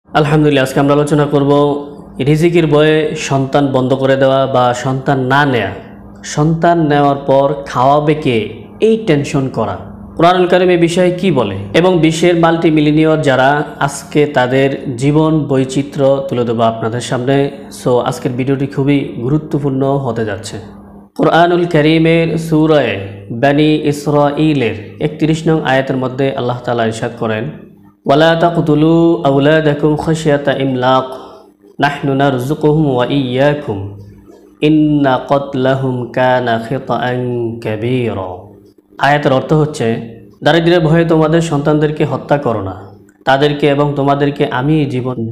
আলহামদুলিল্লাহ, আজকে আমরা আলোচনা করব রিজিকের ভয়ে সন্তান বন্ধ করে দেওয়া বা সন্তান না নেয়া। সন্তান নেওয়ার পর খাওয়াবে কে, এই টেনশন করা। কোরআনুল কারীম এই বিষয়ে কি বলে এবং বিশ্বের মাল্টি মিলিয়নিয়র যারা, আজকে তাদের জীবন বৈচিত্র্য তুলে দেবো আপনাদের সামনে। সো আজকের ভিডিওটি খুবই গুরুত্বপূর্ণ হতে যাচ্ছে। কোরআনুল কারীমের সূরা বনী ইসরাঈলের 31 নং আয়াতের মধ্যে আল্লাহ তাআলা ইরশাদ করেন, ওয়ালা তাকতুলু আওলাদাকুম খাশিয়াতা ইমলাক নাহনু নারযুকুহুম ওয়া ইয়্যাকুম ইন্না কতলাহুম কানা খিতাআন কাবীরা। আয়াতের অর্থ হচ্ছে, দারিদ্র্যের ভয়ে তোমাদের সন্তানদেরকে হত্যা করো না, তাদেরকে এবং তোমাদেরকে আমি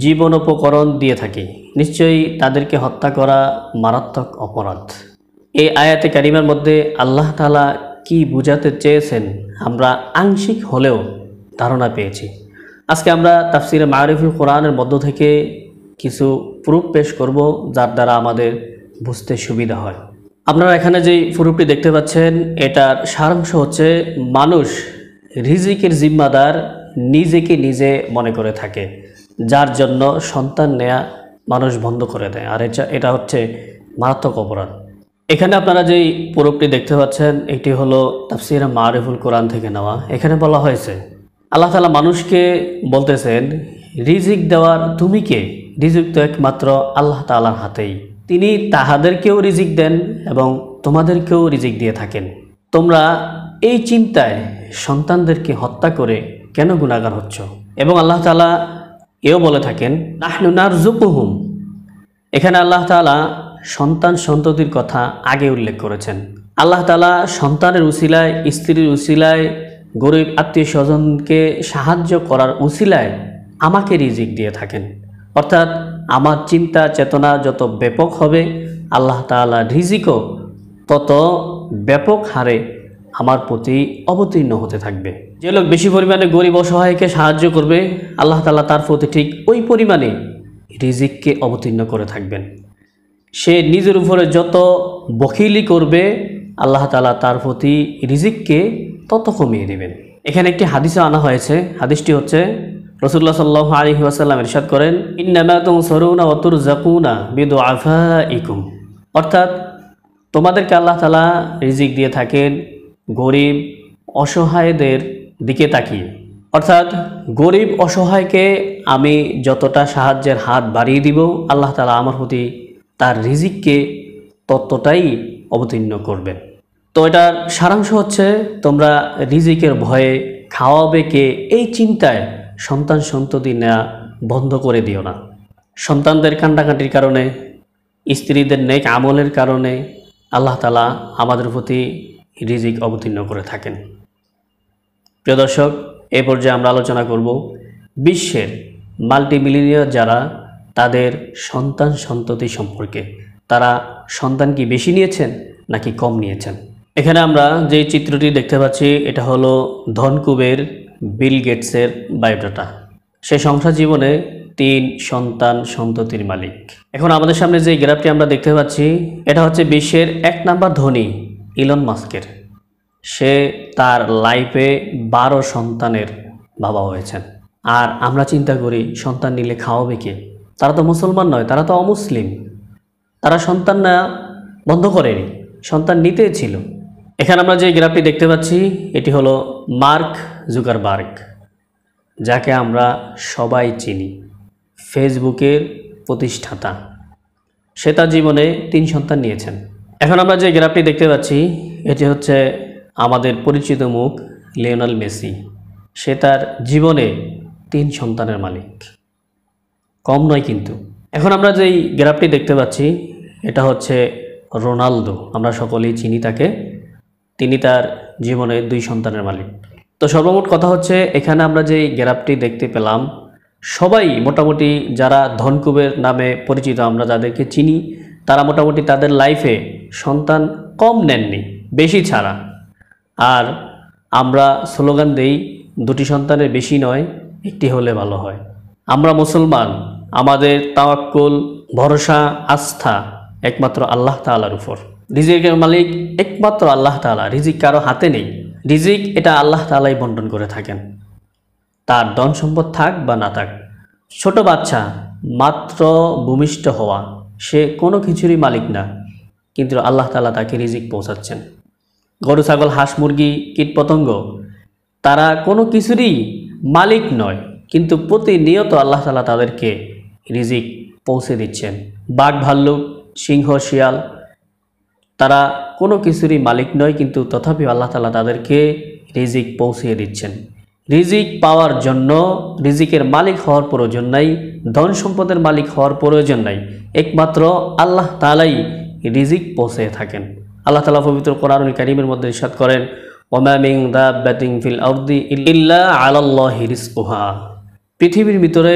জীবনোপকরণ দিয়ে থাকি, নিশ্চয়ই তাদেরকে হত্যা করা মারাত্মক অপরাধ। এই আয়াতে কারিমার মধ্যে আল্লাহ তাআলা কি বুঝাতে চেয়েছেন আমরা আংশিক হলেও ধারণা পেয়েছি। আজকে আমরা তাফসিরে মারিফুল কোরআনের মধ্য থেকে কিছু প্রুফ পেশ করব, যার দ্বারা আমাদের বুঝতে সুবিধা হয়। আপনারা এখানে যেই প্রুফটি দেখতে পাচ্ছেন, এটার সারাংশ হচ্ছে, মানুষ রিজিকের জিম্মাদার নিজেকে নিজে মনে করে থাকে, যার জন্য সন্তান নেয়া মানুষ বন্ধ করে দেয়। আর এটা হচ্ছে মারাত্মক অপরাধ। এখানে আপনারা যেই প্রুফটি দেখতে পাচ্ছেন, এটি হলো তাফসিরে মারিফুল কোরআন থেকে নেওয়া। এখানে বলা হয়েছে, আল্লাহ তাআলা মানুষকে বলতেছেন, রিজিক দেওয়ার তুমি কে? রিজিক তো একমাত্র আল্লাহ তাআলার হাতেই। তিনি তাহাদেরকেও রিজিক দেন এবং তোমাদেরকেও রিজিক দিয়ে থাকেন। তোমরা এই চিন্তায় সন্তানদেরকে হত্যা করে কেন গুনাহগার হচ্ছ? এবং আল্লাহ তাআলা এও বলে থাকেন, নাহনু নারযুকুহুম। এখানে আল্লাহ তাআলা সন্তান সন্ততির কথা আগে উল্লেখ করেছেন। আল্লাহ তাআলা সন্তানের উসিলায়, স্ত্রীর উসিলায়, গরিব আত্মীয় স্বজনকে সাহায্য করার উসিলায় আমাকে রিজিক দিয়ে থাকেন। অর্থাৎ আমার চিন্তা চেতনা যত ব্যাপক হবে, আল্লাহ তাআলা রিজিকও তত ব্যাপক হারে আমার প্রতি অবতীর্ণ হতে থাকবে। যে লোক বেশি পরিমাণে গরিব অসহায়কে সাহায্য করবে, আল্লাহ তাআলা তার প্রতি ঠিক ওই পরিমাণে রিজিককে অবতীর্ণ করে থাকবেন। সে নিজের উপরে যত বখিলি করবে, আল্লাহ তাআলা তার প্রতি রিজিককে তত কমিয়ে দেবেন। এখানে একটি হাদিসও আনা হয়েছে। হাদিসটি হচ্ছে, রাসূলুল্লাহ সাল্লাল্লাহু আলাইহি ওয়াসাল্লাম ইরশাদ করেন, ইন্নামা তুনসারুনা ওয়া তুরযাকুনা বিদুআফাইকুম। অর্থাৎ তোমাদেরকে আল্লাহ তাআলা রিজিক দিয়ে থাকেন গরিব অসহায়দের দিকে তাকিয়ে। অর্থাৎ গরিব অসহায়কে আমি যতটা সাহায্যের হাত বাড়িয়ে দিব, আল্লাহ তাআলা আমার প্রতি তার রিজিককে ততটাই অবতীর্ণ করবেন। তো এটার সারাংশ হচ্ছে, তোমরা রিজিকের ভয়ে খাওয়াবে কে, এই চিন্তায় সন্তান সন্ততি নেওয়া বন্ধ করে দিও না। সন্তানদের কান্ডাকাটির কারণে, স্ত্রীদের নেক আমলের কারণে আল্লাহ তাআলা আমাদের প্রতি রিজিক অবতীর্ণ করে থাকেন। প্রিয় দর্শক, এ পর্যায়ে আমরা আলোচনা করব বিশ্বের মাল্টি মিলিয়নিয়ার যারা, তাদের সন্তান সন্ততি সম্পর্কে। তারা সন্তান কি বেশি নিয়েছেন নাকি কম নিয়েছেন? এখানে আমরা যে চিত্রটি দেখতে পাচ্ছি, এটা হলো ধনকুবের বিল গেটসের বায়োডাটা। সে সংসার জীবনে 3 সন্তান সন্ততির মালিক। এখন আমাদের সামনে যে গ্রাফটি আমরা দেখতে পাচ্ছি, এটা হচ্ছে বিশ্বের 1 নাম্বার ধনী ইলন মাস্কের। সে তার লাইফে 12 সন্তানের বাবা হয়েছেন। আর আমরা চিন্তা করি, সন্তান নিলে খাওয়াবে কে? তারা তো মুসলমান নয়, তারা তো অমুসলিম। তারা সন্তান না বন্ধ করেনি, সন্তান নিতে ছিল। এখানে আমরা যে গ্রাফটি দেখতে পাচ্ছি, এটি হলো মার্ক জুকারবার্গ, যাকে আমরা সবাই চিনি, ফেসবুকের প্রতিষ্ঠাতা। সে তার জীবনে 3 সন্তান নিয়েছেন। এখন আমরা যে গ্রাফটি দেখতে পাচ্ছি, এটি হচ্ছে আমাদের পরিচিত মুখ লিওনেল মেসি। সে তার জীবনে 3 সন্তানের মালিক, কম নয় কিন্তু। এখন আমরা যেই গ্রাফটি দেখতে পাচ্ছি, এটা হচ্ছে রোনালদো। আমরা সকলেই চিনি তাকে। তিনি তার জীবনে 2 সন্তানের মালিক। তো সর্বমোট কথা হচ্ছে, এখানে আমরা যেই গ্রাফটি দেখতে পেলাম, সবাই মোটামুটি যারা ধনকুবের নামে পরিচিত, আমরা যাদেরকে চিনি, তারা মোটামুটি তাদের লাইফে সন্তান কম নেননি, বেশি ছাড়া। আর আমরা স্লোগান দেই, 2টি সন্তানের বেশি নয়, 1টি হলে ভালো হয়। আমরা মুসলমান, আমাদের তাওয়াক্কুল, ভরসা, আস্থা একমাত্র আল্লাহ তাআলার উপর। রিজিকের মালিক একমাত্র আল্লাহ তাআলা, রিজিক কারো হাতে নেই। রিজিক এটা আল্লাহ তাআলাই বন্টন করে থাকেন, তার ধন সম্পদ থাক বা না থাক। ছোট বাচ্চা মাত্র ভূমিষ্ঠ হওয়া, সে কোনো কিছুরই মালিক না, কিন্তু আল্লাহ তাআলা তাকে রিজিক পৌঁছাচ্ছেন। গরু, ছাগল, হাঁস, মুরগি, কীটপতঙ্গ, তারা কোনো কিছুরই মালিক নয়, কিন্তু প্রতিনিয়ত আল্লাহ তাআলা তাদেরকে রিজিক পৌঁছে দিচ্ছেন। বাঘ, ভাল্লুক, সিংহ, শিয়াল, তারা কোনো কিছুরই মালিক নয়, কিন্তু তথাপিও আল্লাহ তাআলা তাদেরকে রিজিক পৌঁছিয়ে দিচ্ছেন। রিজিক পাওয়ার জন্য রিজিকের মালিক হওয়ার প্রয়োজন নাই, ধন সম্পদের মালিক হওয়ার প্রয়োজন নাই, একমাত্র আল্লাহ তাআলাই রিজিক পৌঁছে থাকেন। আল্লাহ তাআলা পবিত্র কোরআনুল কারীমের মধ্যে ইরশাদ করেন, ওমা মিন দাব্বাতিন ফিল আরদি ইল্লা আলাল্লাহি রিজকুহা। পৃথিবীর ভিতরে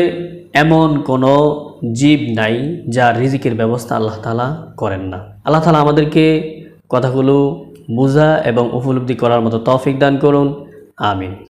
এমন কোনো জীব নাই যার রিজিকের ব্যবস্থা আল্লাহ তাআলা করেন না। আল্লাহ তাআলা আমাদেরকে কথাগুলো বোঝা এবং উপলব্ধি করার মতো তৌফিক দান করুন। আমিন।